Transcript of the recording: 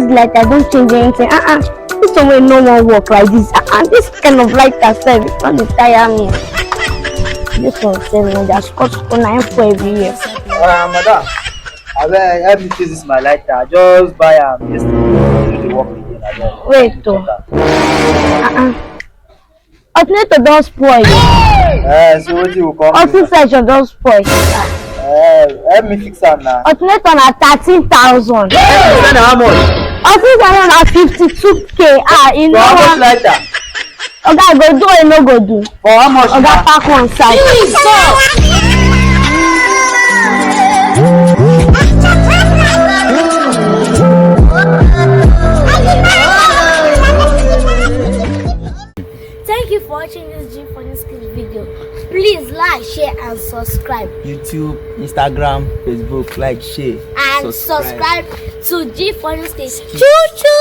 lighter don't change anything. This one will no more work like this. This kind of lighter self, it's not to tire me. This one self, just cost 9 for every year. Madam, I will help me fix this my lighter. Just buy yesterday. You work again. Wait, alternator don't spoil. So what you will come? Auto session don't spoil. Help me fix am now. Alternator na 13,000. How much? Auto session na 52k. You know For how much what? lighter? Oga go do or no go do? For how much? Oga pack one side. Thank you for watching this G Funny Skills video. Please like, share and subscribe. YouTube, Instagram, Facebook, like, share, And subscribe to G Funny Skills. Choo choo!